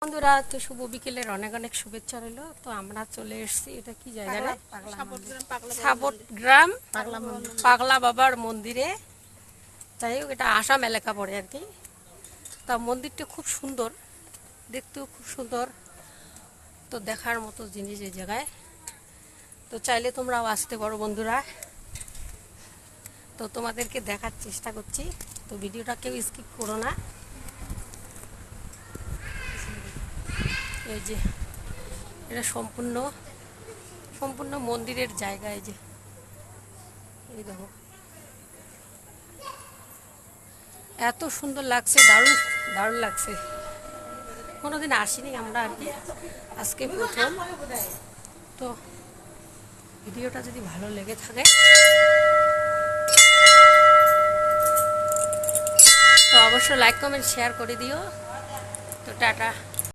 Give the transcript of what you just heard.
বন্ধুরা, তো শুভ বিকেলের অনেক অনেক শুভেচ্ছা রইল। তো আমরা চলে এসেছি, এটা কি জায়গা রে? সাবটগ্রাম পাগলা বাবার মন্দিরে। যাই হোক, এটা আসাম এলাকা পড়ে আর কি। তা মন্দিরটা খুব সুন্দর, দেখতেও খুব সুন্দর। তো দেখার মতো জিনিস এই জায়গায়। তো চাইলে তোমরাও আসতে পারো বন্ধুরা। তো তোমাদেরকে দেখার চেষ্টা করছি, তো ভিডিওটা কেউ স্কিপ করো না। এই যে এটা সম্পূর্ণ মন্দিরের জায়গা। এই যে এই দেখো, এত সুন্দর লাগছে, দারুণ দারুণ লাগছে। কোনোদিন আসিনি আমরা আর কি, আজকে প্রথম। তো ভিডিওটা যদি ভালো লেগে থাকে তো অবশ্যই লাইক কমেন্ট শেয়ার করে দিও। তো টাটা।